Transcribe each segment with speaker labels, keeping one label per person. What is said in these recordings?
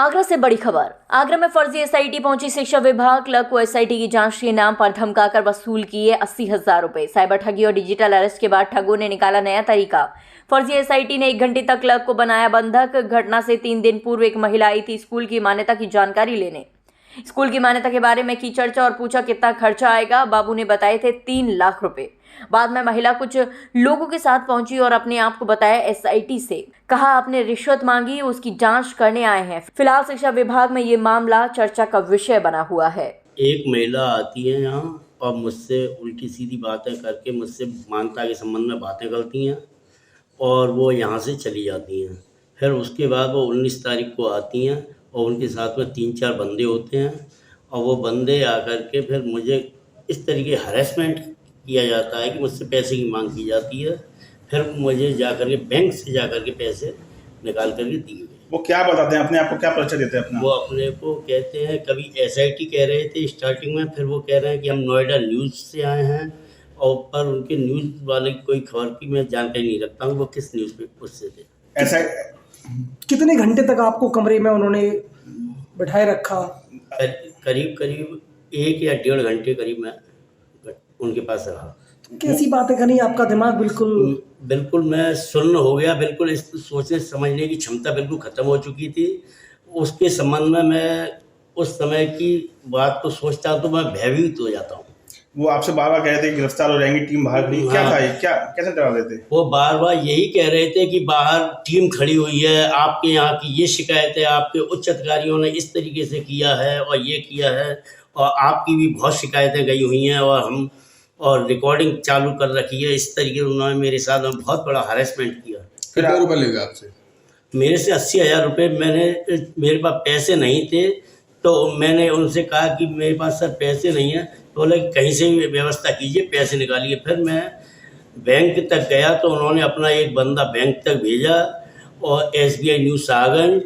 Speaker 1: आगरा से बड़ी खबर। आगरा में फर्जी एसआईटी पहुंची शिक्षा विभाग। क्लर्क को एसआईटी की जांच के नाम पर धमकाकर वसूल किए 80,000 रुपए। साइबर ठगी और डिजिटल अरेस्ट के बाद ठगों ने निकाला नया तरीका। फर्जी एसआईटी ने 1 घंटे तक क्लर्क को बनाया बंधक। घटना से 3 दिन पूर्व एक महिला आई थी स्कूल की मान्यता की जानकारी लेने। स्कूल की मान्यता के बारे में की चर्चा और पूछा कितना खर्चा आएगा। बाबू ने बताए थे 3 लाख रुपए। बाद में महिला कुछ लोगों के साथ पहुंची और अपने आप को बताया एसआईटी से। कहा आपने रिश्वत मांगी, उसकी जांच करने आए हैं। फिलहाल शिक्षा विभाग में ये मामला चर्चा का विषय बना हुआ है।
Speaker 2: एक महिला आती है यहाँ और मुझसे उल्टी सीधी बातें करके मुझसे मान्यता के संबंध में बातें करती हैं और वो यहाँ से चली जाती हैं। फिर उसके बाद वो 19 तारीख को आती हैं और उनके साथ में 3-4 बंदे होते हैं और वो बंदे आकर के फिर मुझे इस तरीके हरेसमेंट किया जाता है कि मुझसे पैसे की मांग की जाती है। फिर मुझे जाकर के बैंक से जाकर के पैसे निकाल कर के दिए गए।
Speaker 3: वो क्या बताते हैं, अपने आप को क्या परिचय देते हैं अपना?
Speaker 2: वो अपने को कहते हैं, कभी एसआईटी कह रहे थे स्टार्टिंग में, फिर वो कह रहे हैं कि हम नोएडा न्यूज़ से आए हैं और पर उनके न्यूज़ वाले की कोई खबर की मैं जानकारी नहीं रखता हूँ वो किस न्यूज़ पे उससे थे।
Speaker 3: ऐसा
Speaker 4: कितने घंटे तक आपको कमरे में उन्होंने बिठाए रखा?
Speaker 2: करीब 1 या 1.5 घंटे करीब मैं उनके पास रहा।
Speaker 4: कैसी बातें करी? आपका दिमाग
Speaker 2: बिल्कुल मैं सुन्न हो गया। बिल्कुल इस सोचने समझने की क्षमता बिल्कुल ख़त्म हो चुकी थी। उसके संबंध में मैं उस समय की बात को सोचता हूँ तो मैं भयभीत हो जाता हूँ।
Speaker 3: वो आपसे बार बार कह रहे थे कि गिरफ्तार हो जाएंगी, टीम बाहर खड़ी। क्या था ये? क्या कैसे डरा रहे थे?
Speaker 2: वो बार बार यही कह रहे थे कि बाहर टीम खड़ी हुई है, आपके यहाँ की ये शिकायत है, आपके उच्च अधिकारियों ने इस तरीके से किया है और ये किया है और आपकी भी बहुत शिकायतें गई हुई हैं और रिकॉर्डिंग चालू कर रखी है। इस तरीके से उन्होंने मेरे साथ में बहुत बड़ा हरेसमेंट किया।
Speaker 5: कितने रुपये ले गए आपसे?
Speaker 2: मेरे से 80,000 रुपये। मेरे पास पैसे नहीं थे तो मैंने उनसे कहा कि मेरे पास सर पैसे नहीं हैं। तो बोले कहीं से भी व्यवस्था कीजिए, पैसे निकालिए। फिर मैं बैंक तक गया तो उन्होंने अपना एक बंदा बैंक तक भेजा और SBI न्यू सागंज,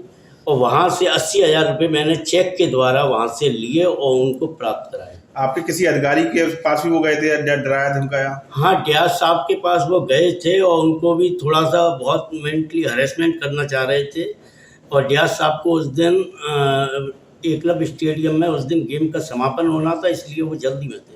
Speaker 2: और वहाँ से 80,000 रुपये मैंने चेक के द्वारा वहाँ से लिए और उनको प्राप्त कराए।
Speaker 3: आपके किसी अधिकारी के पास भी वो गए थे, डराया धमकाया?
Speaker 2: हाँ, डियाज साहब के पास वो गए थे और उनको भी थोड़ा सा बहुत मेंटली हरेसमेंट करना चाह रहे थे। और डियाज साहब को उस दिन एकलव्य स्टेडियम में उस दिन गेम का समापन होना था, इसलिए वो जल्दी में थे।